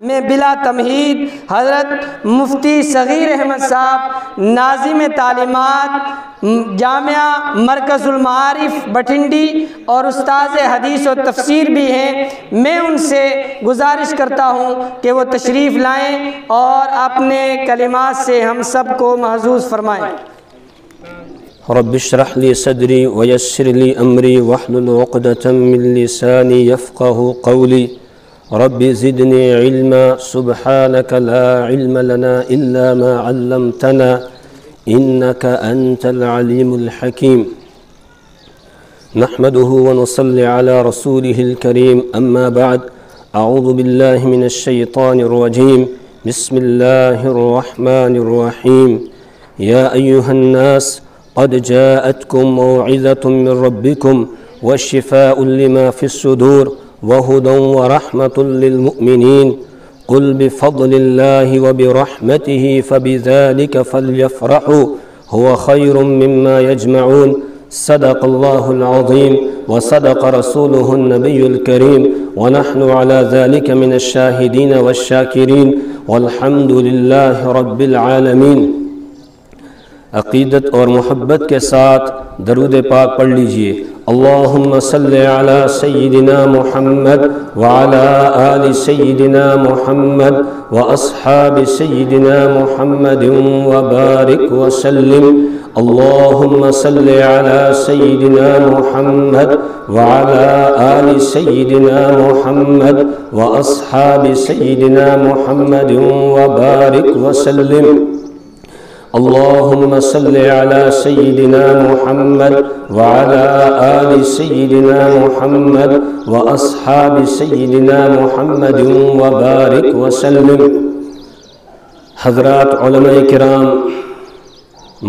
میں بلا تمہید حضرت مفتی صغیر احمد صاحب ناظم تعلیمات جامعہ مرکز المعارف بٹھنڈی اور استاذ حدیث و تفسیر بھی ہیں، میں ان سے گزارش کرتا ہوں کہ وہ تشریف لائیں اور اپنے کلمات سے ہم سب کو محظوظ فرمائیں۔ رب اشرح لي صدري ويسر لي أمري واحلل عقدة من لساني يفقه قولي رب زدني علما سبحانك لا علم لنا إلا ما علمتنا إنك أنت العليم الحكيم نحمده ونصلي على رسوله الكريم أما بعد أعوذ بالله من الشيطان الرجيم بسم الله الرحمن الرحيم يا أيها الناس قد جاءتكم موعظة من ربكم وشفاء لما في الصدور وهدى ورحمة للمؤمنين قل بفضل الله وبرحمته فبذلك فليفرحوا هو خير مما يجمعون صدق الله العظيم وصدق رسوله النبي الكريم ونحن على ذلك من الشاهدين والشاكرين والحمد لله رب العالمين۔ عقیدت اور محبت کے ساتھ درود پاک پڑھ لیجئے۔ اللہم صلی علی سیدنا محمد وعلی آل سیدنا محمد واصحاب سیدنا محمد وبارک وسلم۔ اللہم صلی علی سیدنا محمد وعلی آل سیدنا محمد واصحاب سیدنا محمد وبارک وسلم۔ اللهم صل على سيدنا محمد وعلى آل سيدنا محمد وأصحاب سيدنا محمد وبارك وسلم۔ حضرات علماء کرام،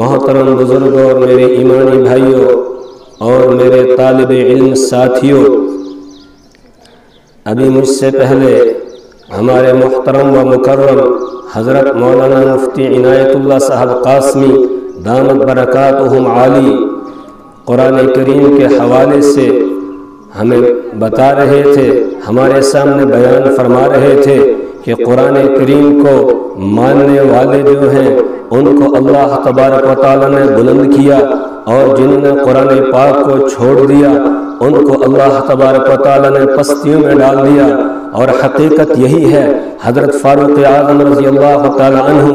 محترم بزرگ اور میرے ایمانی بھائیوں اور میرے طالب علم ساتھیوں، ابھی مجھ سے پہلے ہمارے محترم و مکرم حضرت مولانا مفتی عنایت اللہ صاحب قاسمی دامت برکاتہم عالی قرآن کریم کے حوالے سے ہمیں بتا رہے تھے، ہمارے سامنے بیان فرما رہے تھے کہ قرآن کریم کو ماننے والے جو ہیں ان کو اللہ تبارک و تعالیٰ نے بلند کیا، اور جنہوں نے قرآن پاک کو چھوڑ دیا ان کو اللہ تبارک و تعالیٰ نے پستیوں میں ڈال دیا۔ اور حقیقت یہی ہے، حضرت فاروق اعظم رضی اللہ تعالیٰ عنہ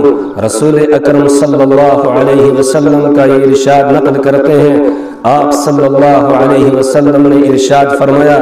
رسول اکرم صلی اللہ علیہ وسلم کا یہ ارشاد نقل کرتے ہیں۔ آپ صلی اللہ علیہ وسلم نے ارشاد فرمایا،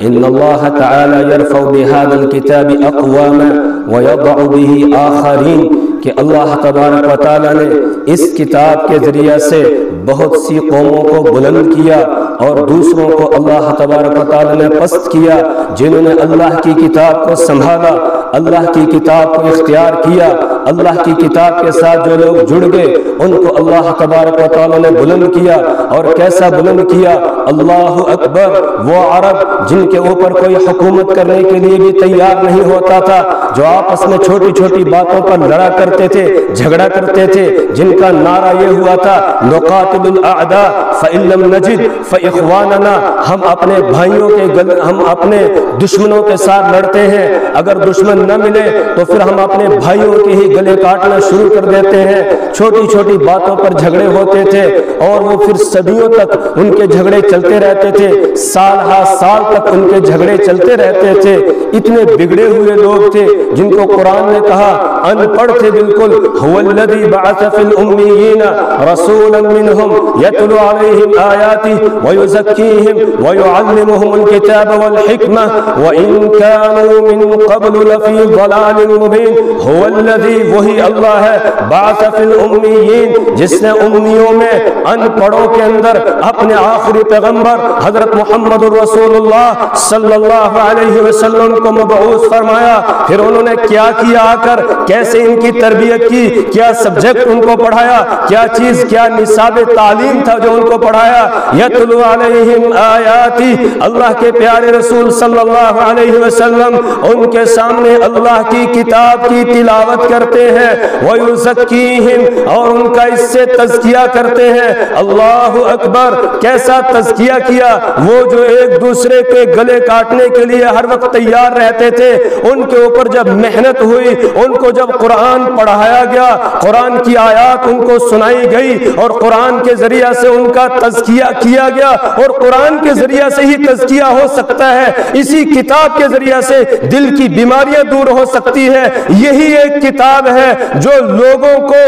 ان اللہ تعالی یرفع بهذا الكتاب اقواما ويضع به آخرین، کہ اللہ تبارک و تعالیٰ نے اس کتاب کے ذریعہ سے بہت سی قوموں کو بلند کیا اور دوسروں کو اللہ تبارک و تعالیٰ نے پست کیا۔ جنہوں نے اللہ کی کتاب کو سنبھالا، اللہ کی کتاب کو اختیار کیا، اللہ کی کتاب کے ساتھ جو لوگ جڑ گئے ان کو اللہ تبارک و تعالیٰ نے بلند کیا۔ اور کیسا بلند کیا؟ اللہ اکبر، وہ عرب جن کے اوپر کوئی حکومت کرنے کے لیے بھی تیار نہیں ہوتا تھا، جو آپس میں چھوٹی چھوٹی باتوں پر لڑا کرتے تھے، جھگڑا کرتے تھے، جن کا نعرہ یہ ہوا تھا نقاتل الاعداء فإن لم نجد فإخواننا، ہم اپنے بھائیوں کے ہم اپنے دشمنوں کے ساتھ لڑتے ہیں، اگر دشمن نہ ملے تو پھر ہم اپنے بھائیوں کے ہی گلے کاٹنا شروع کر دیتے ہیں۔ چھوٹی چھوٹی باتوں پر جھگڑے ہوتے تھے اور وہ پھر صدیوں تک ان کے جھگڑے چلتے رہتے تھے، سال ہا سال تک ان کے جھگڑے چلتے رہتے تھے۔ اتنے بگڑے ہوئے لوگ تھے جن کو قرآن نے کہا ان پڑھ تھے بالکل، هو الذی بعث فی الامیین رسولا منہم یتلو علیہم آیاته ویزکیہم ویعلمہم الکتاب والحکمہ وان کانوا من قبل لفی ضلال مبین۔ هو الذی، وہی اللہ ہے، بعث فی الامیین، جس نے امیوں میں ان پڑھوں کے اندر اپنے آخری پیغمبر حضرت محمد الرسول اللہ صلی اللہ علیہ وسلم کو مبعوث فرمایا۔ پھر انہوں نے کیا کیا آ کر، کیسے ان کی تربیت کی، کیا سبجیکٹ ان کو پڑھایا، کیا چیز، کیا نصاب تعلیم تھا جو ان کو پڑھایا۔ یتلو علیہم آیاتی، اللہ کے پیارے رسول صلی اللہ علیہ وسلم ان کے سامنے اللہ کی کتاب کی تلاوت کرتے ہیں، وَيُزَكِّيهِمْ اور ان کا اس سے تزکیہ کرتے ہیں۔ اللہ اکبر، کیسا تزکیہ کیا؟ وہ جو ایک دوسرے کے گلے کاٹنے کے لیے ہر وقت تیار رہتے تھے، ان کے اوپر جب محنت ہوئی، ان کو جب قرآن پڑھایا گیا، قرآن کی آیات ان کو سنائی گئی اور قرآن کے ذریعہ سے ان کا تزکیہ کیا گیا، اور قرآن کے ذریعہ سے ہی تزکیہ ہو سکتا ہے، اسی کتاب کے ذریعہ سے دل کی بیماریاں دور ہو سکتی ہے۔ یہی ایک کتاب ہے جو لوگوں کو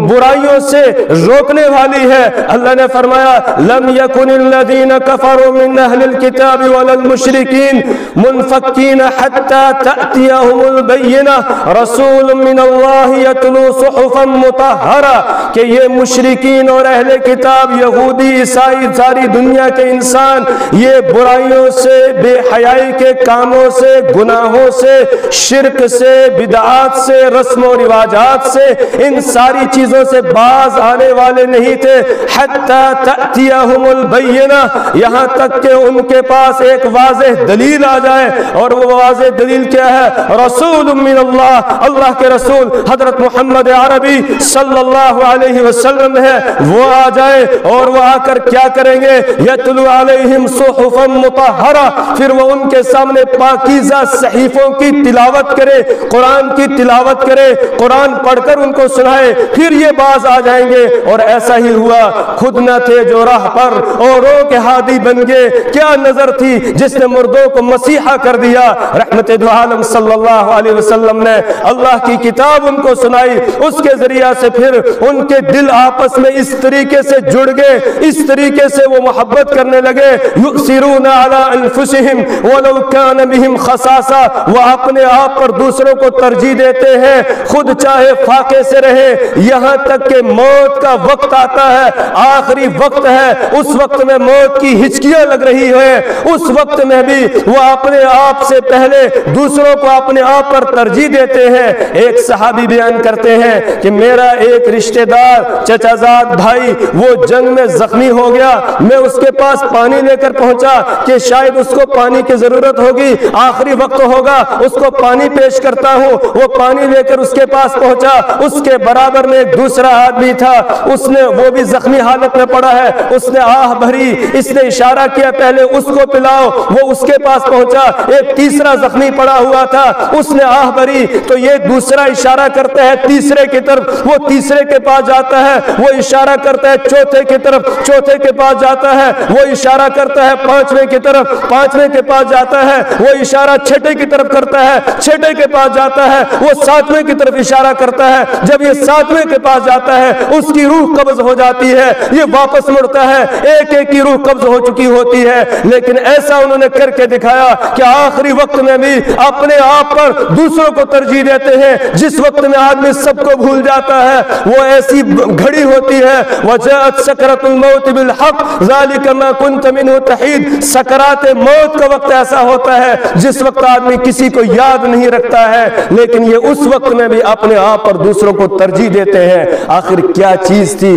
برائیوں سے روکنے والی ہے۔ اللہ نے فرمایا لم یکن الذین کفروا من اہل الکتاب ولا المشرکین منفکین حتی تأتیہم البینہ رسول من اللہ یتلو صحفا مطہرہ، کہ یہ مشرکین اور اہل کتاب، یہودی، عیسائی، ساری دنیا کے انسان یہ برائیوں سے، بے حیائی کے کاموں سے، گناہوں سے، شرک سے، بدعات سے، رسم و رواجات سے، ان ساری چیزوں سے باز آنے والے نہیں تھے۔ حتی تأتیہم البینہ، یہاں تک کہ ان کے پاس ایک واضح دلیل آ جائے، اور وہ واضح دلیل کیا ہے؟ رسول من اللہ، اللہ کے رسول حضرت محمد عربی صلی اللہ علیہ وسلم ہے، وہ آ جائے اور وہ آ کر کیا کریں گے؟ یتلو علیہم صحفا مطہرہ، پھر وہ ان کے سامنے پاکیزہ صحیفوں کی تلاوت کرے، قرآن کی تلاوت کرے، قرآن پڑھ کر ان کو سنائے، پھر یہ باز آ جائیں گے۔ اور ایسا ہی ہوا، خود نہ تھے جو راہ پر اوروں کے ہادی بن گئے، کیا نظر تھی جس نے مردوں کو مسیحا کر دیا۔ رحمت دو عالم صلی اللہ علیہ وسلم نے اللہ کی کتاب ان کو سنائی، اس کے ذریعہ سے پھر ان کے دل آپس میں اس طریقے سے جڑ گئے، اس طریقے سے وہ محبت کرنے لگے۔ یؤثرون علی انفسہم ولو کان بہم خصاصہ، وہ اپنے آپ پر دوسروں کو ترجیح دیتے ہیں، خود چاہے فاقے سے رہے، یہاں تک کہ موت کا وقت آتا ہے، آخری وقت ہے، اس وقت میں موت کی ہچکیاں لگ رہی ہیں، اس وقت میں بھی وہ اپنے آپ سے پہلے دوسروں کو اپنے آپ پر ترجیح دیتے ہیں۔ ایک صحابی بیان کرتے ہیں کہ میرا ایک رشتہ دار چچا زاد بھائی وہ جنگ میں زخمی ہو گیا، میں اس کے پاس پانی لے کر پہنچا کہ شاید اس کو پانی کی ضرورت ہوگی، آخری وقت ہوگا، اس کو پانی پیش کرتا ہوں۔ وہ پانی لے کر اس کے پاس پہنچا، اس کے برابر میں ایک دوسرا آدمی تھا، اس نے وہ بھی زخمی حالت میں پڑا ہے، اس نے آہ بھری، اس نے اشارہ کیا پہلے اس کو پلاؤ، وہ اس کے پاس پہنچا، ایک تیسرا زخمی پڑا ہوا تھا، اس نے آہ بھری، تو یہ دوسرا اشارہ کرتا ہے تیسرے کی طرف، وہ تیسرے کے پاس جاتا ہے، وہ اشارہ کرتا ہے چوتھے کی طرف، چوتھے کے پاس جاتا ہے، وہ اشارہ کرتا ہے پانچویں کی طرف، پانچویں کے پاس جاتا ہے، وہ اشارہ چھٹے کی طرف کرتا ہے، چھٹے کے پاس جاتا ہے، وہ ساتویں کی طرف اشارہ کرتا ہے، جب یہ ساتویں کے پاس جاتا ہے اس کی روح قبض ہو جاتی ہے، یہ واپس مڑتا ہے، ایک ایک کی روح قبض ہو چکی ہوتی ہے، لیکن ایسا انہوں نے کر کے دکھایا کہ آخری وقت میں بھی اپنے آپ پر دوسروں کو ترجیح دیتے ہیں۔ جس وقت میں آدمی سب کو بھول جاتا ہے وہ ایسی گھڑی ہوتی ہے، وجاءت سکرۃ الموت بالحق ذلک ما کنت منہ تحید، سکرات موت کا وقت ایسا ہوتا ہے جس وقت آدمی کسی کو یاد نہیں رکھتا ہے، لیکن یہ اس وقت میں بھی اپنے آپ پر دوسروں کو ترجیح دیتے ہیں۔ آخر کیا چیز تھی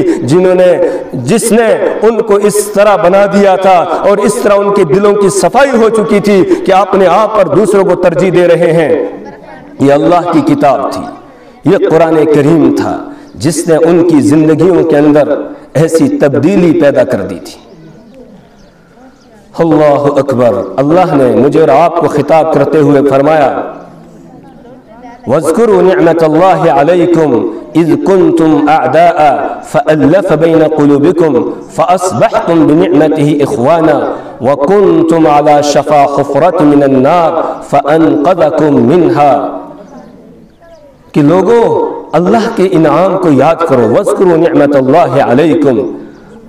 جس نے ان کو اس طرح بنا دیا تھا اور اس طرح ان کے دلوں کی صفائی ہو چکی تھی کہ اپنے آپ پر دوسروں کو ترجیح دے رہے ہیں؟ یہ اللہ کی کتاب تھی، یہ قرآن کریم تھا جس نے ان کی زندگیوں کے اندر ایسی تبدیلی پیدا کر دی تھی۔ اللہ اکبر، اللہ نے مجھے اور آپ کو خطاب کرتے ہوئے فرمایا وَاذْكُرُوا نِعْمَةَ اللَّهِ عَلَيْكُمْ إِذْ كُنْتُمْ أَعْدَاءً فَأَلَّفَ بَيْنَ قُلُوبِكُمْ فَأَصْبَحْتُمْ بِنِعْمَتِهِ إِخْوَانًا وَكُنْتُمْ عَلَى شَفَا حُفْرَةٍ مِنَ النَّارِ فَأَنْقَذَكُمْ مِنْهَا، کہ لوگوں اللہ کے انعام کو یاد کرو، وَاذْكُرُوا نِعْمَةَ اللَّهِ عَلَيْكُمْ،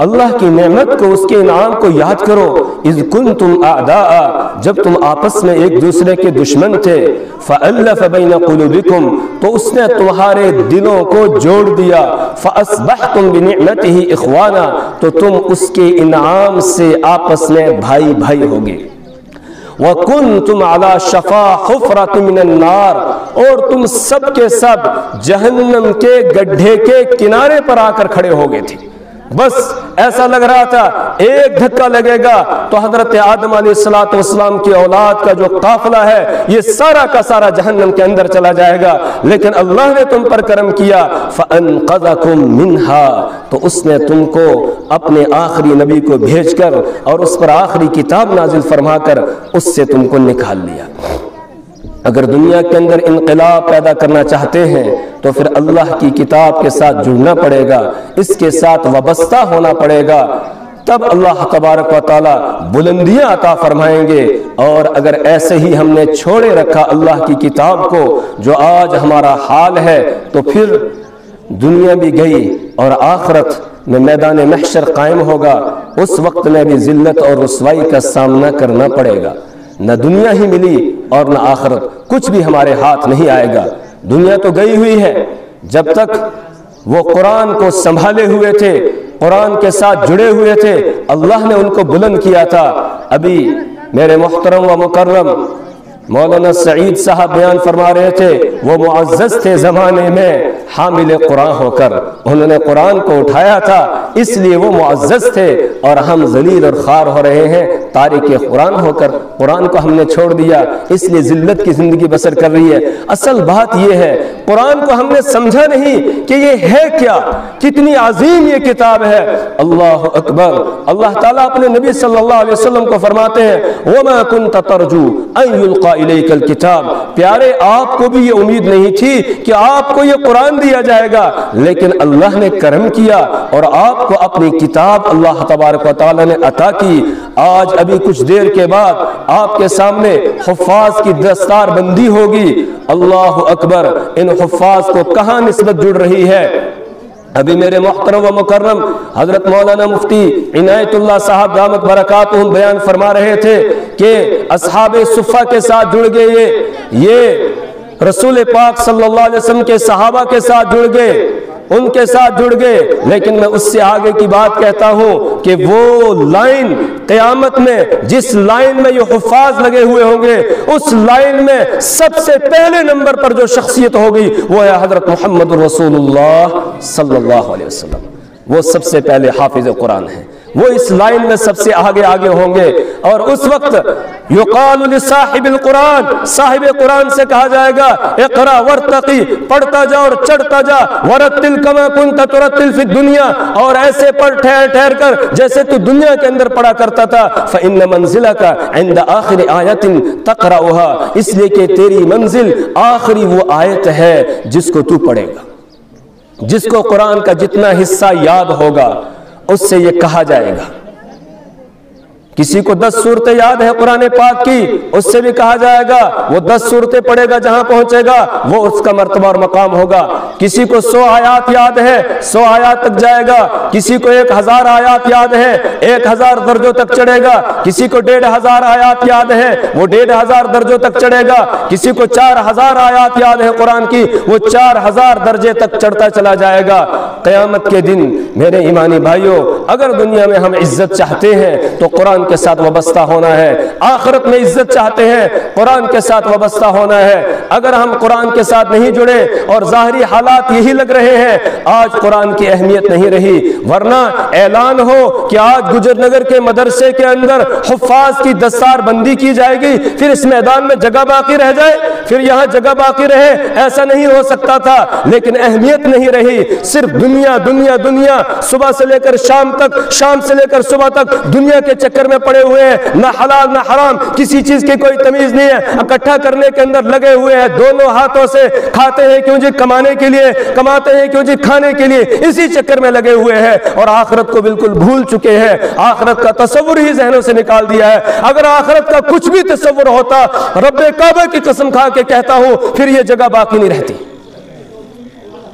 اللہ کی نعمت کو، اس کے انعام کو یاد کرو۔ اذ کنتم اعداء، جب تم آپس میں ایک دوسرے کے دشمن تھے، فألف بین قلوبکم، تو اس نے تمہارے دلوں کو جوڑ دیا، فاصبحتم بنعمتہ اخوانا، تو تم اس کے انعام سے آپس میں بھائی بھائی ہوگے۔ وَكُنْتُمْ عَلَى شَفَا حُفْرَةٍ مِنَ النَّارِ، اور تم سب کے سب جہنم کے گڈھے کے کنارے پر آ کر کھڑے ہو گئے تھے۔ بس ایسا لگ رہا تھا ایک دھکا لگے گا تو حضرت آدم علیہ السلام کی اولاد کا جو قافلہ ہے یہ سارا کا سارا جہنم کے اندر چلا جائے گا، لیکن اللہ نے تم پر کرم کیا، فَأَنْقَذَكُمْ مِنْهَا، تو اس نے تم کو اپنے آخری نبی کو بھیج کر اور اس پر آخری کتاب نازل فرما کر اس سے تم کو نکال لیا۔ اگر دنیا کے اندر انقلاب پیدا کرنا چاہتے ہیں تو پھر اللہ کی کتاب کے ساتھ جڑنا پڑے گا، اس کے ساتھ وابستہ ہونا پڑے گا، تب اللہ تبارک و تعالی بلندیاں عطا فرمائیں گے۔ اور اگر ایسے ہی ہم نے چھوڑے رکھا اللہ کی کتاب کو، جو آج ہمارا حال ہے، تو پھر دنیا بھی گئی اور آخرت میں میدان محشر قائم ہوگا، اس وقت میں بھی ذلت اور رسوائی کا سامنا کرنا پڑے گا۔ نہ دنیا ہی ملی اور نہ آخرت، کچھ بھی ہمارے ہاتھ نہیں آئے گا۔ دنیا تو گئی ہوئی ہے، جب تک وہ قرآن کو سنبھالے ہوئے تھے، قرآن کے ساتھ جڑے ہوئے تھے، اللہ نے ان کو بلند کیا تھا۔ ابھی میرے محترم و مکرم مولانا سعید صاحب بیان فرما رہے تھے، وہ معزز تھے زمانے میں حامل قرآن ہو کر، انہوں نے قرآن کو اٹھایا تھا، اس لیے وہ معزز تھے، اور ہم ذلیل اور خوار ہو رہے ہیں تارک قرآن ہو کر، قرآن کو ہم نے چھوڑ دیا، اس لیے ذلت کی زندگی بسر کر رہی ہے۔ اصل بات یہ ہے قرآن کو ہم نے سمجھا نہیں کہ یہ ہے کیا، کتنی عظیم یہ کتاب ہے۔ اللہ اکبر۔ اللہ تعالیٰ اپنے نبی صلی اللہ علیہ وسلم کو فرماتے ہیں وَمَا كُنْتَ تَرْجُو أَن يُلْقَى إِلَيْكَ الْكِتَابِ، پیارے آپ کو بھی یہ امید نہیں تھی کہ آپ کو یہ قرآن دیا جائے گا، لیکن اللہ نے کرم کیا اور آپ کو اپنی کتاب اللہ تبارک و تعالیٰ نے عطا کی۔ آج ابھی کچھ دیر کے بعد آپ کے سامنے حفاظ کی دستار بندی ہوگی۔ اللہ اکبر۔ ان حفاظ کو کہاں نسبت جڑ رہی ہے؟ ابھی میرے محترم و مکرم حضرت مولانا مفتی عنایت اللہ صاحب دامت برکاتہم بیان فرما رہے تھے کہ اصحاب صفہ کے ساتھ جڑ گئے، یہ رسول پاک صلی اللہ علیہ وسلم کے صحابہ کے ساتھ جڑ گئے، ان کے ساتھ جڑ گئے، لیکن میں اس سے آگے کی بات کہتا ہوں کہ وہ لائن قیامت میں جس لائن میں یہ حفاظ لگے ہوئے ہوں گے، اس لائن میں سب سے پہلے نمبر پر جو شخصیت ہوگی وہ ہے حضرت محمد رسول اللہ صلی اللہ علیہ وسلم۔ وہ سب سے پہلے حافظ قرآن ہیں، وہ اس لائن میں سب سے آگے ہوں گے، اور اس وقت یقال لصاحب القرآن، صاحب قرآن سے کہا جائے گا اقرا ورتقی، پڑھتا جا اور چڑھتا جا، ورتل کما کنت ترتل فی الدنیا، اور ایسے پڑھ ٹھہر کر جیسے تو دنیا کے اندر پڑھا کرتا تھا، فإن منزلک عند آخر آیت تقرأها، اس لیے کہ تیری منزل آخری وہ آیت ہے جس کو تو پڑھے گا، جس کو قرآن کا جتنا حصہ یاد ہوگا اس سے یہ کہا جائے گا۔ کسی کو 10 صورتیں یاد ہے قرآن پاک کی، اس سے بھی کہا جائے گا وہ 10 صورتیں پڑھے گا، جہاں پہنچے گا وہ اس کا مرتبہ اور مقام ہوگا۔ کسی کو 100 آیات یاد ہے، 100 آیات تک جائے گا، کسی کو 1000 آیات یاد ہے، 1000 درجوں تک چڑھے گا، کسی کو 1500 آیات یاد ہے، وہ 1500 درجوں تک چڑھے گا، کسی کو 4000 آیات یاد ہے قرآن کی، وہ 4000 درجے تک چڑھتا چلا جائے گا۔ قیامت کے دن میرے ایمانی بھائیوں، اگر دنیا میں ہم عزت چاہتے ہیں تو قرآن کے ساتھ وابستہ ہونا ہے، آخرت میں عزت چاہتے ہیں قرآن کے ساتھ وابستہ ہونا ہے۔ اگر ہم قرآن کے ساتھ نہیں جڑے اور ظاہری حالات یہی لگ رہے ہیں، آج قرآن کی اہمیت نہیں رہی، ورنہ اعلان ہو کہ آج گجر نگر کے مدرسے کے اندر حفاظ کی دستار بندی کی جائے گی، پھر اس میدان میں جگہ باقی رہ جائے، پھر یہاں جگہ باقی رہے، ایسا نہیں ہو سکتا تھا، لیکن اہمیت نہیں رہی، صرف دنیا دنیا دنیا، صبح سے لے کر شام تک، شام سے لے کر صبح تک دنیا کے چکر میں پڑے ہوئے ہیں، نہ حلال نہ حرام، کسی چیز کی کوئی تمیز نہیں ہے، اکٹھا کرنے کے اندر لگے ہوئے ہیں، دونوں ہاتھوں سے کھاتے ہیں کیوں جی کمانے کے لیے، کماتے ہیں کیوں جی کھانے کے لیے، اسی چکر میں لگے ہوئے ہیں، اور آخرت کو بالکل بھول چکے ہیں، آخرت کا تصور ہی ذہنوں سے نکال دیا ہے۔ اگر آخرت کا کچھ بھی تصور ہوتا، رب کعبہ کی قسم کھا کے کہتا ہوں پھر یہ جگہ باقی نہیں رہتی۔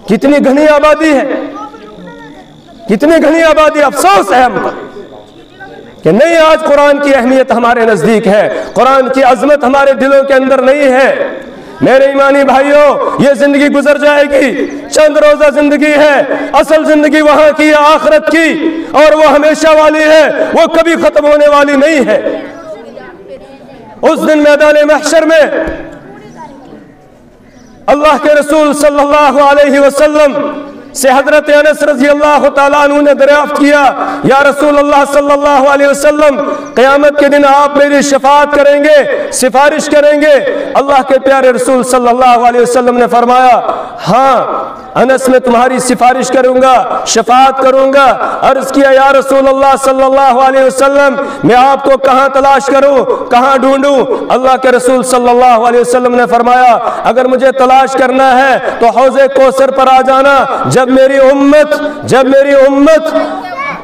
کتنی گھنی آبادی ہے، کتنی گھنی آبادی، افسوس ہے ہم کو کہ نہیں آج قرآن کی اہمیت ہمارے نزدیک ہے، قرآن کی عظمت ہمارے دلوں کے اندر نہیں ہے۔ میرے ایمانی بھائیوں، یہ زندگی گزر جائے گی، چند روزہ زندگی ہے، اصل زندگی وہاں کی ہے، آخرت کی، اور وہ ہمیشہ والی ہے، وہ کبھی ختم ہونے والی نہیں ہے۔ اس دن میدان محشر میں اللہ کے رسول صلی اللہ علیہ وسلم سے حضرت انس رضی اللہ تعالیٰ عنہ نے دریافت کیا، یا رسول اللہ صلی اللہ علیہ وسلم، قیامت کے دن آپ میری شفاعت کریں گے، سفارش کریں گے؟ اللہ کے پیارے رسول صلی اللہ علیہ وسلم نے فرمایا، ہاں انس میں تمہاری سفارش کروں گا، شفاعت کروں گا۔ عرض کیا، یا رسول اللہ صلی اللہ علیہ وسلم، میں آپ کو کہاں تلاش کروں، کہاں ڈھونڈوں؟ اللہ کے رسول صلی اللہ علیہ وسلم نے فرمایا، اگر مجھے تلاش کرنا ہے تو حوض کوثر پر آ جانا۔ جب میری امت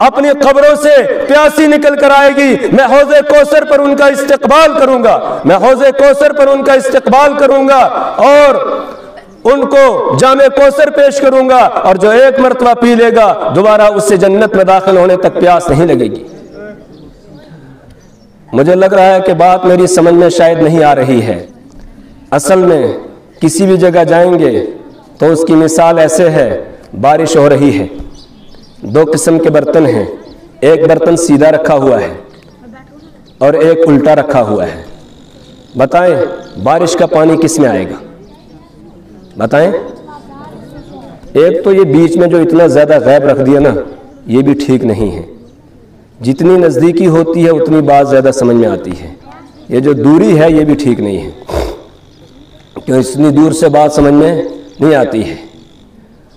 اپنی قبروں سے پیاسی نکل کر آئے گی، میں حوض کوثر پر ان کا استقبال کروں گا، میں حوض کوثر پر ان کا استقبال کروں گا اور ان کو جام کوثر پیش کروں گا، اور جو ایک مرتبہ پی لے گا دوبارہ اس سے جنت میں داخل ہونے تک پیاس نہیں لگے گی۔ مجھے لگ رہا ہے کہ بات میری سمجھ میں شاید نہیں آ رہی ہے۔ اصل میں کسی بھی جگہ جائیں گے تو اس کی مثال ایسے ہے، بارش ہو رہی ہے، دو قسم کے برتن ہیں، ایک برتن سیدھا رکھا ہوا ہے اور ایک الٹا رکھا ہوا ہے۔ بتائیں بارش کا پانی کس میں آئے گا؟ بتائیں۔ ایک تو یہ بیچ میں جو اتنا زیادہ غیب رکھ دیا نا، یہ بھی ٹھیک نہیں ہے۔ جتنی نزدیکی ہوتی ہے اتنی بات زیادہ سمجھ میں آتی ہے، یہ جو دوری ہے یہ بھی ٹھیک نہیں ہے، کیوں اتنی دور سے بات سمجھ میں نہیں آتی ہے۔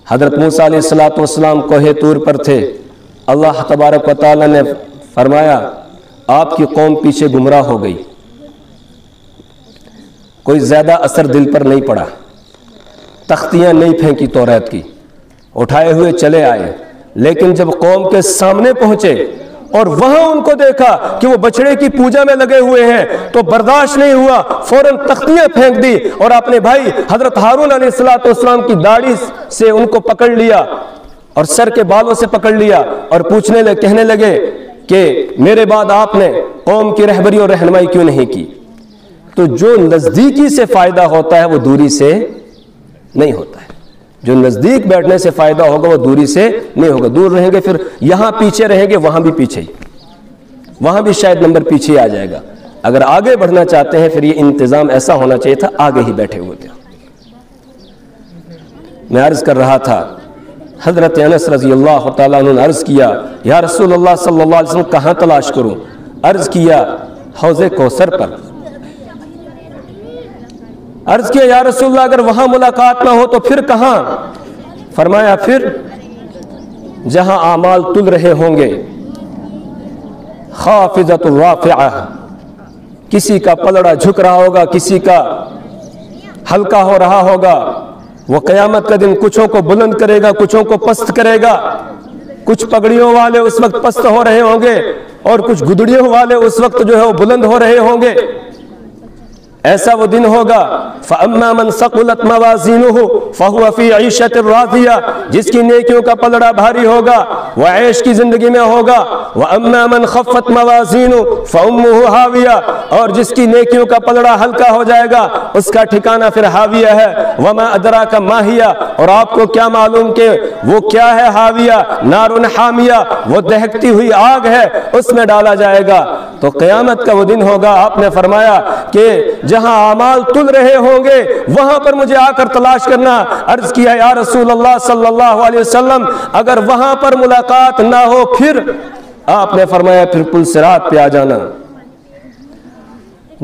حضرت موسیٰ علیہ السلام کوہ طور پر تھے، اللہ تبارک و تعالیٰ نے فرمایا آپ کی قوم پیچھے گمراہ ہو گئی، کوئی زیادہ اثر دل پر نہیں پڑا، تختیاں نہیں پھینکی توریت کی، اٹھائے ہوئے چلے آئے، لیکن جب قوم کے سامنے پہنچے اور وہاں ان کو دیکھا کہ وہ بچڑے کی پوجا میں لگے ہوئے ہیں تو برداشت نہیں ہوا، فوراً تختیاں پھینک دی اور اپنے بھائی حضرت ہارون علیہ السلام کی داڑھی سے ان کو پکڑ لیا اور سر کے بالوں سے پکڑ لیا اور کہنے لگے کہ میرے بعد آپ نے قوم کی رہبری اور رہنمائی کیوں نہیں کی؟ تو جو نزدیکی سے فائدہ ہوتا ہے وہ دوری سے نہیں ہوتا ہے، جو نزدیک بیٹھنے سے فائدہ ہوگا وہ دوری سے نہیں ہوگا۔ دور رہیں گے پھر یہاں پیچھے رہیں گے، وہاں بھی پیچھے، وہاں بھی شاید نمبر پیچھے آ جائے گا۔ اگر آگے بڑھنا چاہتے ہیں پھر یہ انتظام ایسا ہونا چاہیے تھا، آگے ہی بیٹھے ہوئے تھے۔ میں عرض کر رہا تھا، حضرت انس رضی اللہ تعالیٰ عنہ نے عرض کیا، یا رسول اللہ صلی اللہ علیہ وسلم کہاں تلاش کروں؟ عرض کیا حوض کوثر پر۔ عرض کیا یا رسول اللہ اگر وہاں ملاقات نہ ہو تو پھر کہاں؟ فرمایا پھر جہاں اعمال تل رہے ہوں گے، خافضۃ الرافعہ، کسی کا پلڑا جھک رہا ہوگا، کسی کا ہلکا ہو رہا ہوگا، وہ قیامت کا دن کچھوں کو بلند کرے گا، کچھوں کو پست کرے گا۔ کچھ پگڑیوں والے اس وقت پست ہو رہے ہوں گے اور کچھ گدڑیوں والے اس وقت جو ہے وہ بلند ہو رہے ہوں گے۔ ایسا وہ دن ہوگا، فَأَمَّا مَنْ ثَقُلَتْ مَوَازِينُهُ فَهُوَ فِي عِيشَةٍ رَاضِيَةٍ، جس کی نیکیوں کا پلڑا بھاری ہوگا وہ عیش کی زندگی میں ہوگا۔ وَأَمَّا مَنْ خَفَّتْ مَوَازِينُهُ فَأُمُّهُ هَاوِيَةٌ، اور جس کی نیکیوں کا پلڑا ہلکا ہو جائے گا اس کا ٹھکانہ پھر ہاویہ ہے۔ وَمَا أَدْرَاكَ مَا هِيَ، اور آپ کو کیا معلوم کہ وہ کیا ہے؟ ہاویہ، نار حامیہ، وہ دہکتی ہوئی آگ ہے، اس میں ڈالا جائے گا۔ تو قیامت کا وہ دن ہوگا، آپ نے فرمایا کہ جہاں اعمال تل رہے ہوں گے وہاں پر مجھے آ کر تلاش کرنا۔ عرض کیا یا رسول اللہ صلی اللہ علیہ وسلم اگر وہاں پر ملاقات نہ ہو پھر؟ آپ نے فرمایا پھر پل صراط پہ آ جانا۔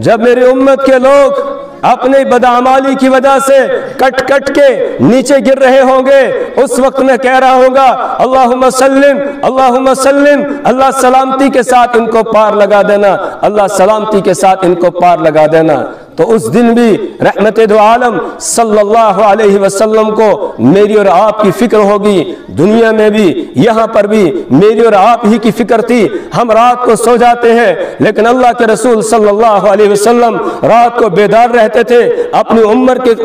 جب میری امت کے لوگ اپنی بدعمالی کی وجہ سے کٹ کٹ کے نیچے گر رہے ہوں گے اس وقت میں کہہ رہا ہوں گا اللہم سلم اللہم سلم، اللہ سلامتی کے ساتھ ان کو پار لگا دینا، اللہ سلامتی کے ساتھ ان کو پار لگا دینا۔ تو اس دن بھی رحمت دو عالم صلی اللہ علیہ وسلم کو میری اور آپ کی فکر ہوگی، دنیا میں بھی یہاں پر بھی میری اور آپ ہی کی فکر تھی۔ ہم رات کو سو جاتے ہیں لیکن اللہ کے رسول صلی اللہ علیہ وسلم رات کو بیدار رہتے تھے اپنی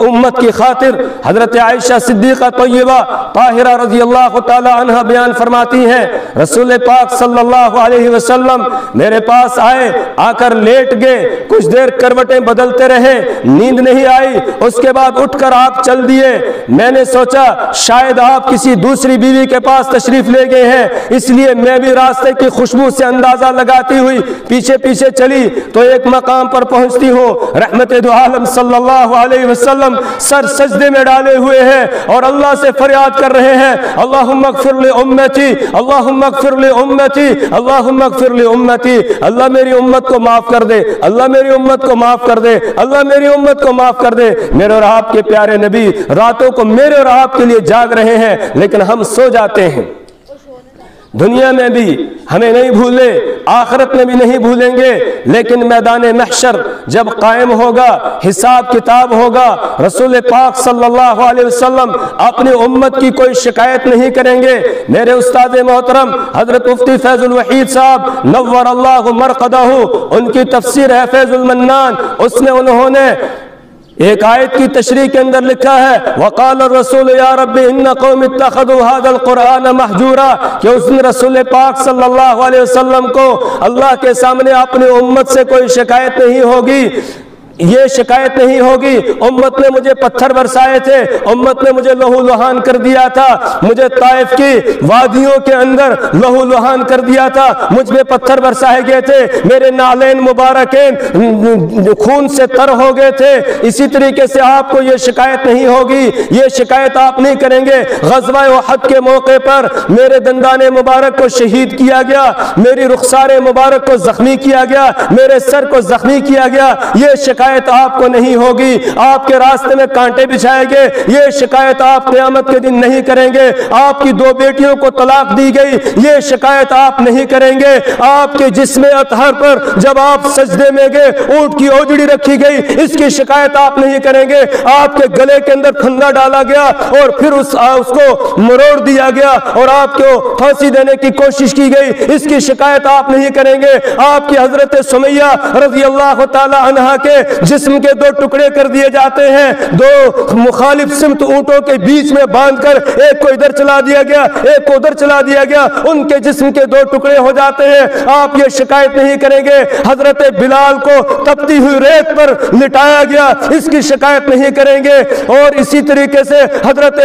امت کی خاطر۔ حضرت عائشہ صدیقہ طیبہ طاہرہ رضی اللہ تعالی عنہ بیان فرماتی ہیں رسول پاک صلی اللہ علیہ وسلم میرے پاس آئے، آ کر لیٹ گئے، کچھ دیر کروٹیں بدلتے سوتے رہے, نیند نہیں آئی, اس کے بعد اٹھ کر آپ چل دیے. میں نے سوچا شاید آپ کسی دوسری بیوی کے پاس تشریف لے گئے ہیں, اس لیے میں بھی راستے کی خوشبو سے اندازہ لگاتی ہوئی پیچھے پیچھے چلی تو ایک مقام پر پہنچتی ہوں. رحمت دو عالم صلی اللہ علیہ وسلم سر سجدے میں ڈالے ہوئے ہیں اور اللہ سے فریاد کر رہے ہیں, اللہم اغفر لامتی, اللہم اغفر لامتی, اللہم اغفر لامتی. اللہ میری امت کو معاف کر دے, اللہ میری امت کو معاف کر دے, اللہ میری امت کو معاف کر دے. میرے اور آپ کے پیارے نبی راتوں کو میرے اور آپ کے لیے جاگ رہے ہیں, لیکن ہم سو جاتے ہیں. دنیا میں بھی ہمیں نہیں بھولے, آخرت میں بھی نہیں بھولیں گے, لیکن میدان محشر جب قائم ہوگا, حساب کتاب ہوگا, رسول پاک صلی اللہ علیہ وسلم اپنی امت کی کوئی شکایت نہیں کریں گے. میرے استاد محترم حضرت مفتی فیض الوحید صاحب نور اللہ مرقدہ, ان کی تفسیر ہے فیض المنان, اس میں انہوں نے ایک آیت کی تشریح کے اندر لکھا ہے وقال الرسول یا رب ان قوم اتخذوا هذا القرآن مہجورا, کہ اس نے رسول پاک صلی اللہ علیہ وسلم کو اللہ کے سامنے اپنی امت سے کوئی شکایت نہیں ہوگی, یہ شکایت نہیں ہوگی امت نے مجھے پتھر برسائے تھے, امت نے مجھے لہو لہان کر دیا تھا, مجھے طائف کی وادیوں کے اندر لہو لہان کر دیا تھا, مجھ پہ پتھر برسائے گئے تھے, میرے نالین مبارکین خون سے تر ہو گئے تھے. اسی طریقے سے آپ کو یہ شکایت نہیں ہوگی, یہ شکایت آپ نہیں کریں گے. غزوہ احد کے موقع پر میرے دندان مبارک کو شہید کیا گیا, میری رخسار مبارک کو زخمی کیا گیا, میرے سر کو زخمی کیا گیا, یہ شکایت آپ کو نہیں ہوگی. آپ کے راستے میں کانٹے بچھائے گئے, یہ شکایت آپ قیامت کے دن نہیں کریں گے. آپ کی 2 بیٹیوں کو طلاق دی گئی, یہ شکایت آپ نہیں کریں گے. آپ کے جسم اطہر پر جب آپ سجدے میں گئے اونٹ کی اوجڑی رکھی گئی, اس کی شکایت آپ نہیں کریں گے. آپ کے گلے کے اندر پھندا ڈالا گیا اور پھر اس کو مروڑ دیا گیا اور آپ کو پھانسی دینے کی کوشش کی گئی, اس کی شکایت آپ نہیں کریں گے. آپ کی حضرت سمیہ رضی اللہ تعالی عنہا کے جسم کے 2 ٹکڑے کر دیے جاتے ہیں, 2 مخالف سمت اونٹوں کے بیچ میں باندھ کر ایک کو ادھر چلا دیا گیا, ایک کو ادھر چلا دیا گیا, ان کے جسم کے 2 ٹکڑے ہو جاتے ہیں. آپ یہ شکایت نہیں کریں گے. حضرت بلال کو تپتی ہوئی ریت پر لٹایا گیا, اس کی شکایت نہیں کریں گے. اور اسی طریقے سے حضرت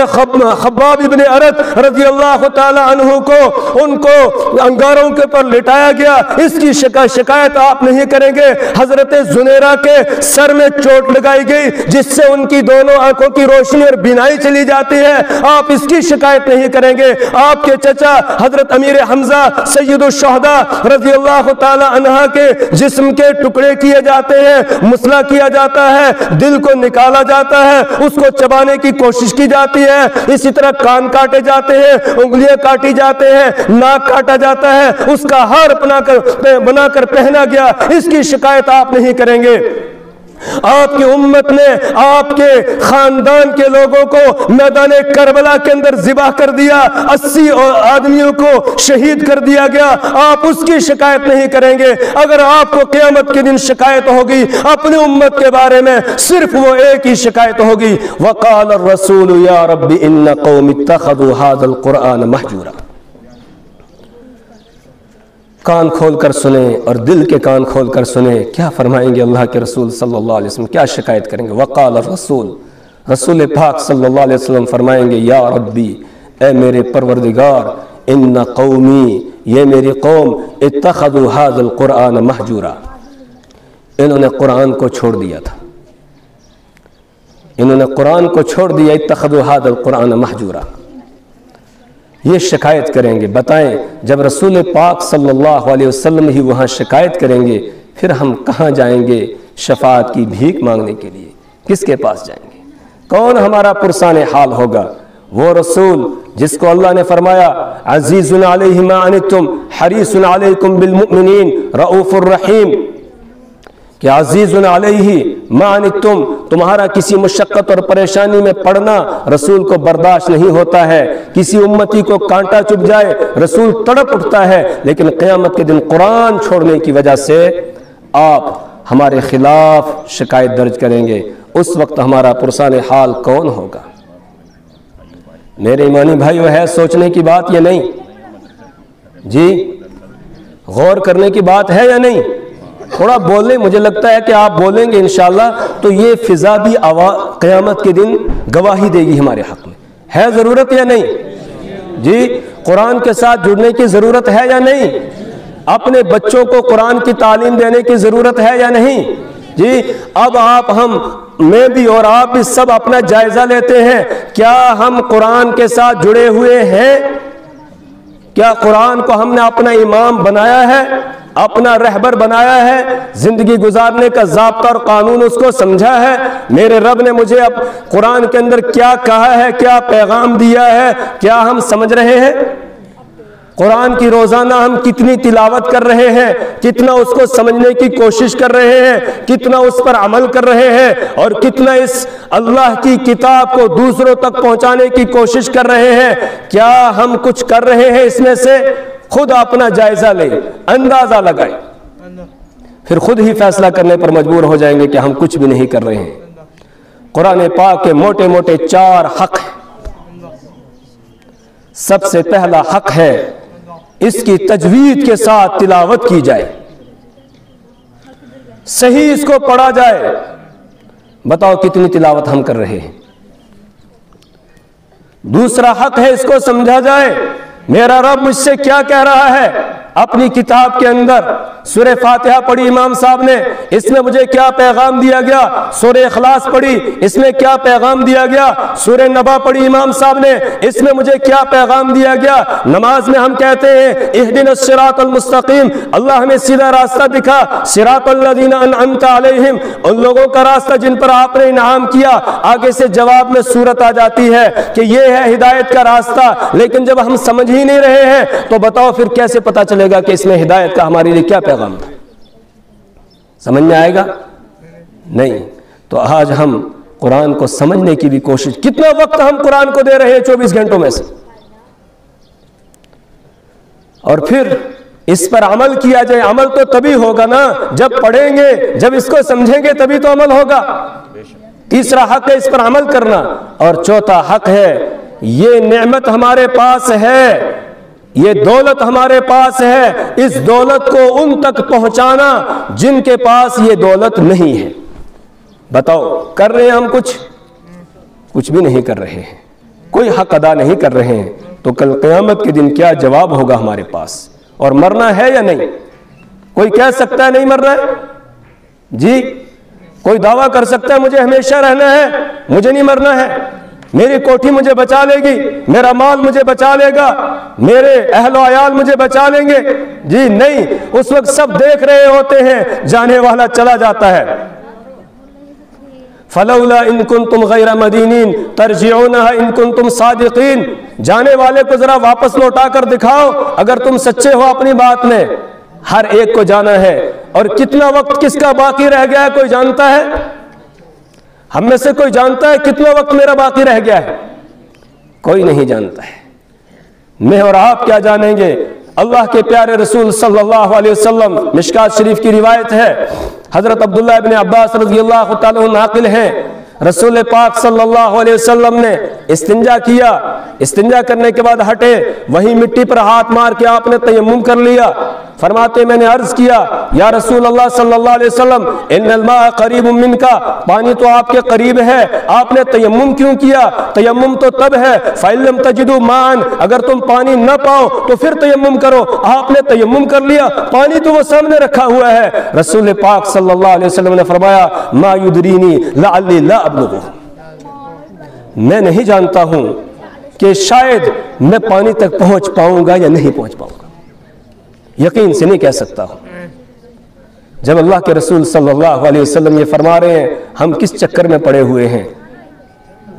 خباب ابن ارت رضی اللہ تعالی عنہ کو ان کو انگاروں کے پر لٹایا گیا, اس کی شکایت آپ نہیں کریں گے. حضرت زنیرہ کے سر میں چوٹ لگائی گئی جس سے ان کی دونوں آنکھوں کی روشنی اور بینائی چلی جاتی ہے, آپ اس کی شکایت نہیں کریں گے. آپ کے چچا حضرت امیر حمزہ سید الشہداء رضی اللہ تعالی عنہ کے جسم کے ٹکڑے کیے جاتے ہیں, مسئلہ کیا جاتا ہے, دل کو نکالا جاتا ہے, اس کو چبانے کی کوشش کی جاتی ہے. اسی طرح کان کاٹے جاتے ہیں, انگلیاں کاٹی جاتے ہیں, ناک کاٹا جاتا ہے, اس کا ہار بنا کر پہنا گیا, اس کی شکایت آپ نہیں کریں گے. آپ کی امت نے آپ کے خاندان کے لوگوں کو میدان کربلا کے اندر ذبح کر دیا, 80 آدمیوں کو شہید کر دیا گیا, آپ اس کی شکایت نہیں کریں گے. اگر آپ کو قیامت کے دن شکایت ہوگی اپنی امت کے بارے میں, صرف وہ ایک ہی شکایت ہوگی, وقال الرسول یا رب ان قوم اتخذوا هذا القرآن مہجورا. کان کھول کر سنیں اور دل کے کان کھول کر سنیں, کیا فرمائیں گے اللہ کے رسول صلی اللہ علیہ وسلم, کیا شکایت کریں گے. وقال الرسول, رسول پاک صلی اللہ علیہ وسلم فرمائیں گے یا ربی, اے میرے پروردگار, ان قومی, یہ میری قوم, اتخذوا هذا القرآن مہجورا, انہوں نے قرآن کو چھوڑ دیا تھا, انہوں نے قرآن کو چھوڑ دیا. اتخذوا هذا القرآن مہجورا, یہ شکایت کریں گے. بتائیں جب رسول پاک صلی اللہ علیہ وسلم ہی وہاں شکایت کریں گے, پھر ہم کہاں جائیں گے شفاعت کی بھیک مانگنے کے لیے, کس کے پاس جائیں گے؟ کون ہمارا پرسان حال ہوگا؟ وہ رسول جس کو اللہ نے فرمایا عزیز علیہ ما عنتم حریص علیکم بالمؤمنین رؤوف الرحیم, کہ عزیز علیہ ما عنتم, تمہارا کسی مشقت اور پریشانی میں پڑنا رسول کو برداشت نہیں ہوتا ہے. کسی امتی کو کانٹا چبھ جائے رسول تڑپ اٹھتا ہے, لیکن قیامت کے دن قرآن چھوڑنے کی وجہ سے آپ ہمارے خلاف شکایت درج کریں گے. اس وقت ہمارا پرسان حال کون ہوگا؟ میرے ایمانی بھائیو, ہے سوچنے کی بات یا نہیں؟ جی غور کرنے کی بات ہے یا نہیں؟ تھوڑا بولیں, مجھے لگتا ہے کہ آپ بولیں گے انشاءاللہ تو یہ فضا بھی قیامت کے دن گواہی دے گی ہمارے حق میں. ہے ضرورت یا نہیں جی؟ قرآن کے ساتھ جڑنے کی ضرورت ہے یا نہیں؟ اپنے بچوں کو قرآن کی تعلیم دینے کی ضرورت ہے یا نہیں جی؟ اب آپ, ہم, میں بھی اور آپ بھی سب اپنا جائزہ لیتے ہیں, کیا ہم قرآن کے ساتھ جڑے ہوئے ہیں؟ کیا قرآن کو ہم نے اپنا امام بنایا ہے, اپنا رہبر بنایا ہے, زندگی گزارنے کا ضابطہ اور قانون اس کو سمجھا ہے؟ میرے رب نے مجھے اب قرآن کے اندر کیا کہا ہے, کیا پیغام دیا ہے, کیا ہم سمجھ رہے ہیں؟ قرآن کی روزانہ ہم کتنی تلاوت کر رہے ہیں, کتنا اس کو سمجھنے کی کوشش کر رہے ہیں, کتنا اس پر عمل کر رہے ہیں, اور کتنا اس اللہ کی کتاب کو دوسروں تک پہنچانے کی کوشش کر رہے ہیں؟ کیا ہم کچھ کر رہے ہیں اس میں سے؟ خود اپنا جائزہ لیں, اندازہ لگائیں, پھر خود ہی فیصلہ کرنے پر مجبور ہو جائیں گے کہ ہم کچھ بھی نہیں کر رہے ہیں. قرآن پاک کے موٹے موٹے 4 حق ہیں. سب سے پہلا حق ہے اس کی تجوید کے ساتھ تلاوت کی جائے, صحیح اس کو پڑھا جائے. بتاؤ کتنی تلاوت ہم کر رہے ہیں؟ دوسرا حق ہے اس کو سمجھا جائے, میرا رب مجھ سے کیا کہہ رہا ہے اپنی کتاب کے اندر. سورہ فاتحہ پڑھی امام صاحب نے, اس میں مجھے کیا پیغام دیا گیا؟ سورہ اخلاص پڑھی, اس میں کیا پیغام دیا گیا؟ سورہ نبا پڑھی امام صاحب نے, اس میں مجھے کیا پیغام دیا گیا؟ نماز میں ہم کہتے ہیں اہدنا الصراط المستقیم, اللہ ہمیں سیدھا راستہ دکھا, صراط الذین انعمت علیہم, ان لوگوں کا راستہ جن پر آپ نے انعام کیا. آگے سے جواب میں صورت آ جاتی ہے کہ یہ ہے ہدایت کا راستہ, لیکن جب ہم سمجھ ہی نہیں رہے ہیں تو بتاؤ پھر کیسے پتہ چلے گا کہ اس میں ہدایت کا ہمارے لیے کیا پیغام تھا؟ سمجھ میں آئے گا؟ نہیں. تو آج ہم قرآن کو سمجھنے کی بھی کوشش, کتنا وقت ہم قرآن کو دے رہے ہیں 24 گھنٹوں میں سے, اور پھر اس پر عمل کیا جائے. عمل تو تبھی ہوگا نا جب پڑھیں گے, جب اس کو سمجھیں گے تبھی تو عمل ہوگا. تیسرا حق ہے اس پر عمل کرنا, اور چوتھا حق ہے یہ نعمت ہمارے پاس ہے, یہ دولت ہمارے پاس ہے, اس دولت کو ان تک پہنچانا جن کے پاس یہ دولت نہیں ہے. بتاؤ کر رہے ہیں ہم کچھ بھی نہیں کر رہے ہیں, کوئی حق ادا نہیں کر رہے ہیں. تو کل قیامت کے دن کیا جواب ہوگا ہمارے پاس؟ اور مرنا ہے یا نہیں؟ کوئی کہہ سکتا ہے نہیں مرنا ہے جی؟ کوئی دعویٰ کر سکتا ہے مجھے ہمیشہ رہنا ہے, مجھے نہیں مرنا ہے, میری کوٹھی مجھے بچا لے گی, میرا مال مجھے بچا لے گا, میرے اہل و عیال مجھے بچا لیں گے؟ جی نہیں. اس وقت سب دیکھ رہے ہوتے ہیں, جانے والا چلا جاتا ہے. فلولا ان کنتم غیر مدینین ترجعونها ان کنتم صادقین, جانے والے کو ذرا واپس لوٹا کر دکھاؤ اگر تم سچے ہو اپنی بات میں. ہر ایک کو جانا ہے, اور کتنا وقت کس کا باقی رہ گیا ہے کوئی جانتا ہے؟ ہم میں سے کوئی جانتا ہے کتنا وقت میرا باقی رہ گیا ہے؟ کوئی نہیں جانتا ہے. میں اور آپ کیا جانیں گے؟ اللہ کے پیارے رسول صلی اللہ علیہ وسلم, مشکات شریف کی روایت ہے, حضرت عبداللہ ابن عباس رضی اللہ تعالیٰ عنہ ناقل ہیں, رسول پاک صلی اللہ علیہ وسلم نے استنجا کیا, استنجا کرنے کے بعد ہٹے, وہیں مٹی پر ہاتھ مار کے آپ نے تیمم کر لیا. فرماتے میں نے عرض کیا یا رسول اللہ صلی اللہ علیہ وسلم ان الماء قریب منکا, پانی تو آپ کے قریب ہے, آپ نے تیمم کیوں کیا؟ تیمم تو تب ہے فَإِن لَمْ تَجِدُوا مَاءً, اگر تم پانی نہ پاؤ تو پھر تیمم کرو. آپ نے تیمم کر لیا, پانی تو وہ سامنے رکھا ہوا ہے. رسول پاک صلی اللہ علیہ وسلم نے فرمایا ما یدرینی لعلی لا ابلغ, میں نہیں جانتا ہوں کہ شاید میں پانی تک پہنچ پاؤں گا یا نہیں پہنچ پاؤں گا, یقین سے نہیں کہہ سکتا ہوں. جب اللہ کے رسول صلی اللہ علیہ وسلم یہ فرما رہے ہیں, ہم کس چکر میں پڑے ہوئے ہیں؟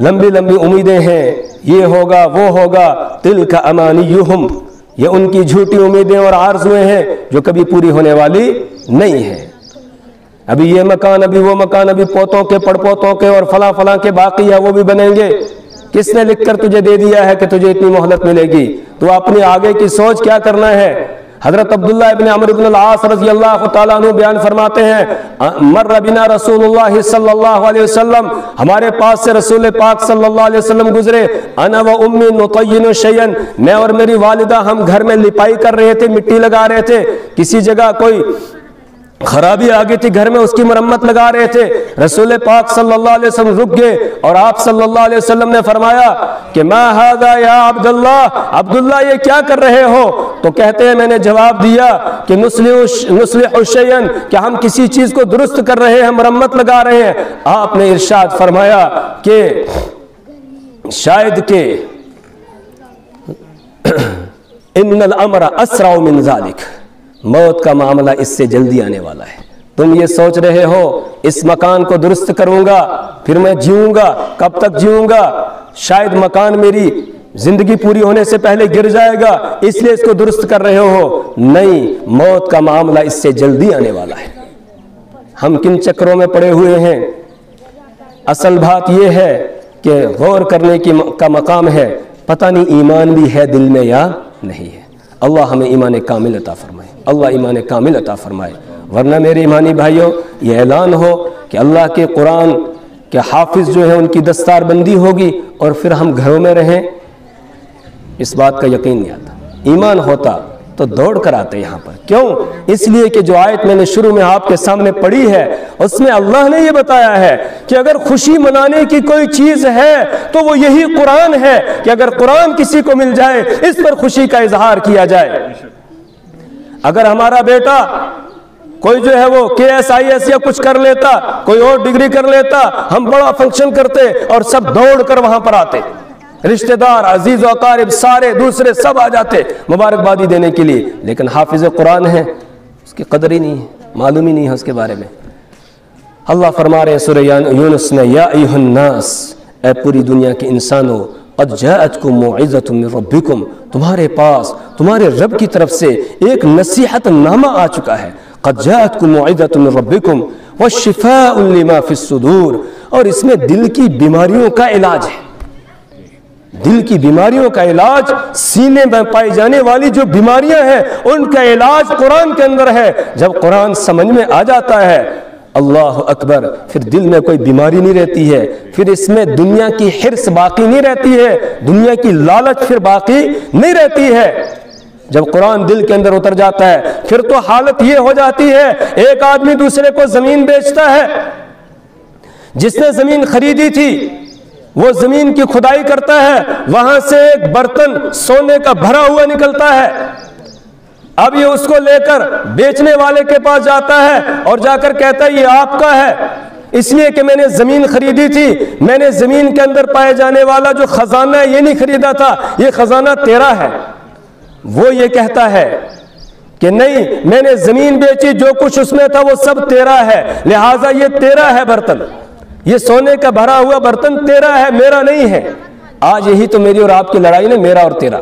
لمبی لمبی امیدیں ہیں, یہ ہوگا وہ ہوگا, تلک امانیہم, یہ ان کی جھوٹی امیدیں اور آرزویں ہیں جو کبھی پوری ہونے والی نہیں ہیں. ابھی یہ مکان, ابھی وہ مکان, ابھی پوتوں کے پڑ پوتوں کے اور فلاں فلاں کے باقی ہے وہ بھی بنیں گے. کس نے لکھ کر تجھے دے دیا ہے کہ تجھے اتنی مہلت ملے گی؟ تو اپنی آگے کی سوچ کیا کرنا ہے. حضرت عبداللہ ابن عمرو بن العاص رضی اللہ تعالیٰ عنہ بیان فرماتے ہیں مر بنا رسول اللہ صلی اللہ علیہ وسلم, ہمارے پاس سے رسول پاک صلی اللہ علیہ وسلم گزرے, انا و امی نطین شیئا, میں اور میری والدہ ہم گھر میں لپائی کر رہے تھے, مٹی لگا رہے تھے. کسی جگہ کوئی خرابی آ گئی تھی گھر میں، اس کی مرمت لگا رہے تھے، رسول پاک صلی اللہ علیہ وسلم رک گئے اور آپ صلی اللہ علیہ وسلم نے فرمایا کہ ما ھذا یا عبداللہ، عبداللہ یہ کیا کر رہے ہو؟ تو کہتے ہیں میں نے جواب دیا کہ نصلح شیئا، کہ ہم کسی چیز کو درست کر رہے ہیں، مرمت لگا رہے ہیں۔ آپ نے ارشاد فرمایا کہ شاید کہ ان الامر اسرع من ذلک، موت کا معاملہ اس سے جلدی آنے والا ہے۔ تم یہ سوچ رہے ہو اس مکان کو درست کروں گا پھر میں جیوں گا، کب تک جیوں گا؟ شاید مکان میری زندگی پوری ہونے سے پہلے گر جائے گا، اس لیے اس کو درست کر رہے ہو۔ نہیں، موت کا معاملہ اس سے جلدی آنے والا ہے۔ ہم کن چکروں میں پڑے ہوئے ہیں؟ اصل بات یہ ہے کہ غور کرنے کا مقام ہے، پتہ نہیں ایمان بھی ہے دل میں یا نہیں ہے۔ اللہ ہمیں ایمان کامل عطا فرمائے، اللہ ایمان کامل عطا فرمائے۔ ورنہ میرے ایمانی بھائیوں، یہ اعلان ہو کہ اللہ کے قرآن کے حافظ جو ہیں ان کی دستار بندی ہوگی اور پھر ہم گھروں میں رہیں، اس بات کا یقین نہیں آتا۔ ایمان ہوتا تو دوڑ کر آتے یہاں پر۔ کیوں؟ اس لیے کہ جو آیت میں نے شروع میں آپ کے سامنے پڑھی ہے اس میں اللہ نے یہ بتایا ہے کہ اگر خوشی منانے کی کوئی چیز ہے تو وہ یہی قرآن ہے، کہ اگر قرآن کسی کو مل جائے اس پر خوشی کا اظہار کیا جائے۔ اگر ہمارا بیٹا کوئی جو ہے وہ KS/IS یا کچھ کر لیتا، کوئی اور ڈگری کر لیتا، ہم بڑا فنکشن کرتے اور سب دوڑ کر وہاں پر آتے، رشتہ دار، عزیز و اقارب، سارے دوسرے سب آ جاتے مبارکبادی دینے کے لیے۔ لیکن حافظ قرآن ہے، اس کی قدر ہی نہیں ہے، معلوم ہی نہیں ہے اس کے بارے میں۔ اللہ فرما رہے ہیں سورہ یونس میں، یا ایھا الناس، اے پوری دنیا کے انسانوں، قد جاءتکم موعظۃ من ربکم، تمہارے پاس تمہارے رب کی طرف سے ایک نصیحت نامہ آ چکا ہے۔ قد جاءتکم موعظۃ من ربکم والشفاء لما فی الصدور، اور اس میں دل کی بیماریوں کا علاج ہے۔ دل کی بیماریوں کا علاج، سینے میں پائی جانے والی جو بیماریاں ہیں ان کا علاج قرآن کے اندر ہے۔ جب قرآن سمجھ میں آ جاتا ہے، اللہ اکبر، پھر دل میں کوئی بیماری نہیں رہتی ہے، پھر اس میں دنیا کی حرص باقی نہیں رہتی ہے، دنیا کی لالچ پھر باقی نہیں رہتی ہے۔ جب قرآن دل کے اندر اتر جاتا ہے پھر تو حالت یہ ہو جاتی ہے، ایک آدمی دوسرے کو زمین بیچتا ہے، جس نے زمین خریدی تھی وہ زمین کی کھدائی کرتا ہے، وہاں سے ایک برتن سونے کا بھرا ہوا نکلتا ہے۔ اب یہ اس کو لے کر بیچنے والے کے پاس جاتا ہے اور جا کر کہتا ہے یہ آپ کا ہے، اس لیے کہ میں نے زمین خریدی تھی، میں نے زمین کے اندر پائے جانے والا جو خزانہ ہے یہ نہیں خریدا تھا، یہ خزانہ تیرا ہے۔ وہ یہ کہتا ہے کہ نہیں، میں نے زمین بیچی، جو کچھ اس میں تھا وہ سب تیرا ہے، لہٰذا یہ تیرا ہے برتن، یہ سونے کا بھرا ہوا برتن تیرا ہے، میرا نہیں ہے۔ آج یہی تو میری اور آپ کی لڑائی نے، میرا اور تیرا،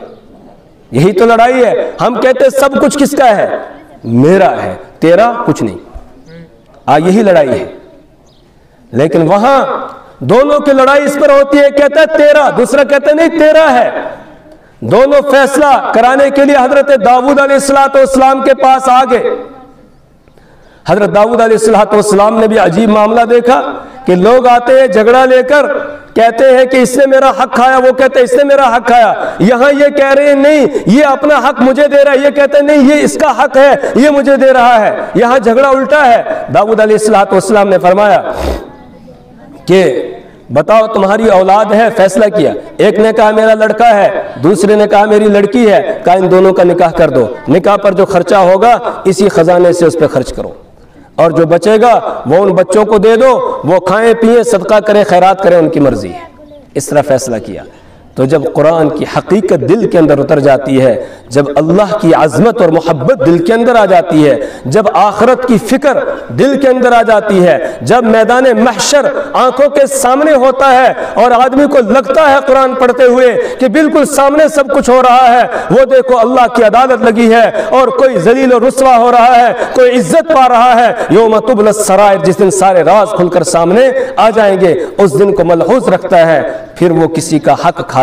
یہی تو لڑائی ہے۔ ہم کہتے سب کچھ کس کا ہے؟ میرا ہے، تیرا کچھ نہیں۔ آج یہی لڑائی ہے، لیکن وہاں دونوں کی لڑائی اس پر ہوتی ہے، کہتا ہے تیرا، دوسرا کہتا ہے نہیں تیرا ہے۔ دونوں فیصلہ کرانے کے لیے حضرت داؤد علیہ السلام کے پاس آ گئے۔ حضرت داؤد علیہ السلام نے بھی عجیب معاملہ دیکھا کہ لوگ آتے ہیں جھگڑا لے کر، کہتے ہیں کہ اس نے میرا حق کھایا، وہ کہتے ہیں اس نے میرا حق کھایا۔ یہاں یہ کہہ رہے ہیں نہیں یہ اپنا حق مجھے دے رہا ہے، یہ کہتے ہیں نہیں یہ اس کا حق ہے، یہ مجھے دے رہا ہے۔ یہاں جھگڑا الٹا ہے۔ داؤد علیہ السلام نے فرمایا کہ بتاؤ تمہاری اولاد ہے، فیصلہ کیا، ایک نے کہا میرا لڑکا ہے، دوسرے نے کہا میری لڑکی ہے، کہا ان دونوں کا نکاح کر دو، نکاح پر جو خرچہ ہوگا اسی خزانے سے اس پہ خرچ کرو، اور جو بچے گا وہ ان بچوں کو دے دو، وہ کھائیں پیئیں، صدقہ کریں، خیرات کریں، ان کی مرضی ہے۔ اس طرح فیصلہ کیا۔ تو جب قرآن کی حقیقت دل کے اندر اتر جاتی ہے، جب اللہ کی عظمت اور محبت دل کے اندر آ جاتی ہے، جب آخرت کی فکر دل کے اندر آ جاتی ہے، جب میدان محشر آنکھوں کے سامنے ہوتا ہے اور آدمی کو لگتا ہے قرآن پڑھتے ہوئے کہ بالکل سامنے سب کچھ ہو رہا ہے، وہ دیکھو اللہ کی عدالت لگی ہے اور کوئی ذلیل و رسوا ہو رہا ہے، کوئی عزت پا رہا ہے۔ یوم تبلی السرائر، جس دن سارے راز کھل کر سامنے آ جائیں گے، اس دن کو ملحوظ رکھتا ہے، پھر وہ کسی کا حق کھاتا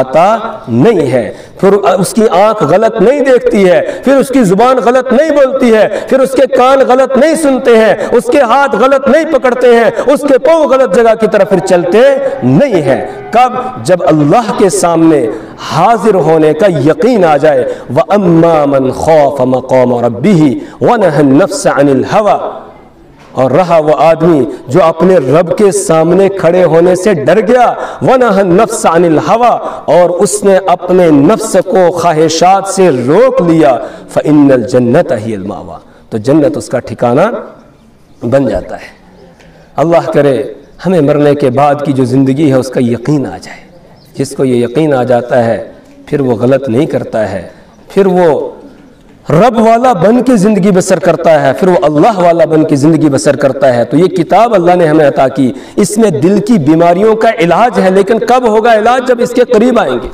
نہیں ہے، پھر اس کی آنکھ غلط نہیں دیکھتی ہے، پھر اس کی زبان غلط نہیں بولتی ہے، پھر اس کے کان غلط نہیں سنتے ہیں، اس کے ہاتھ غلط نہیں پکڑتے ہیں، اس کے پاؤں غلط جگہ کی طرف پھر چلتے نہیں ہیں۔ کب؟ جب اللہ کے سامنے حاضر ہونے کا یقین آ جائے۔ وَأَمَّا مَنْ خَافَ مَقَامَ رَبِّهِ وَنَهَى النَّفْسَ عَنِ الْهَوَى، اور رہا وہ آدمی جو اپنے رب کے سامنے کھڑے ہونے سے ڈر گیا، وَنَهَى النَّفْسَ عَنِ الْهَوَىٰ، اور اس نے اپنے نفس کو خواہشات سے روک لیا، فَإِنَّ الْجَنَّةَ هِيَ الْمَأْوَىٰ، تو جنت اس کا ٹھکانہ بن جاتا ہے۔ اللہ کرے ہمیں مرنے کے بعد کی جو زندگی ہے اس کا یقین آ جائے۔ جس کو یہ یقین آ جاتا ہے پھر وہ غلط نہیں کرتا ہے، پھر وہ رب والا بن کے زندگی بسر کرتا ہے، پھر وہ اللہ والا بن کے زندگی بسر کرتا ہے۔ تو یہ کتاب اللہ نے ہمیں عطا کی، اس میں دل کی بیماریوں کا علاج ہے، لیکن کب ہوگا علاج؟ جب اس کے قریب آئیں گے۔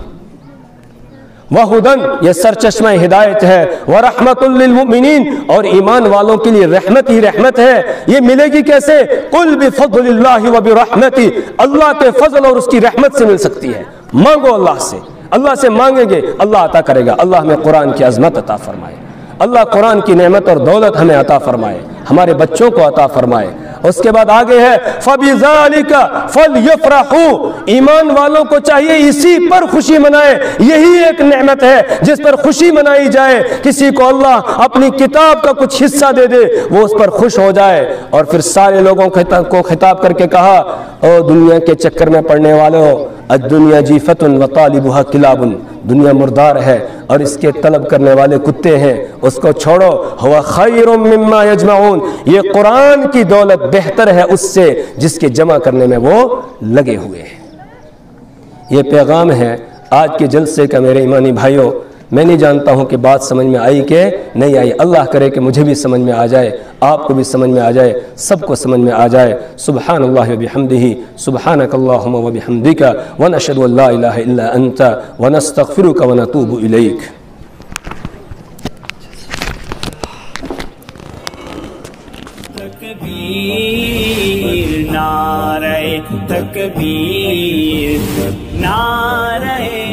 وَہُدًى، یہ سرچشمہ ہدایت ہے، وَرَحْمَةٌ لِّلْمُؤْمِنِينَ، اور ایمان والوں کے لیے رحمت ہی رحمت ہے۔ یہ ملے گی کیسے؟ قُلْ بِفَضْلِ اللَّهِ وَبِرَحْمَتِهِ، اللہ کے فضل اور اس کی رحمت سے مل سکتی ہے۔ مانگو اللہ سے، اللہ سے مانگیں گے اللہ عطا کرے گا۔ اللہ ہمیں قرآن کی عظمت عطا فرمائے، اللہ قرآن کی نعمت اور دولت ہمیں عطا فرمائے، ہمارے بچوں کو عطا فرمائے۔ اس کے بعد آگے ہے فَبِذَلِكَ فَلْيَفْرَحُوا، ایمان والوں کو چاہیے اسی پر خوشی منائے، یہی ایک نعمت ہے جس پر خوشی منائی جائے۔ کسی کو اللہ اپنی کتاب کا کچھ حصہ دے دے وہ اس پر خوش ہو جائے۔ اور پھر سارے لوگوں کو خطاب کر کے کہا، او دنیا کے چکر میں پڑنے والوں، الدنیا جیفۃ وطالبها کلاب، دنیا مردار ہے اور اس کے طلب کرنے والے کتے ہیں، اس کو چھوڑو۔ هو خیر مما یجمعون، یہ قرآن کی دولت بہتر ہے اس سے جس کے جمع کرنے میں وہ لگے ہوئے ہیں۔ یہ پیغام ہے آج کے جلسے کا میرے ایمانی بھائیوں۔ میں نہیں جانتا ہوں کہ بات سمجھ میں آئی کہ نہیں آئی، اللہ کرے کہ مجھے بھی سمجھ میں آ جائے، آپ کو بھی سمجھ میں آ جائے، سب کو سمجھ میں آ جائے۔ سبحان اللہ وبحمدہ، سبحانک اللہم وبحمدک، ونشہد ان لا الہ الا انت، ونستغفرک ونتوب الیک۔ تکبیر، نعرہ تکبیر، نعرہ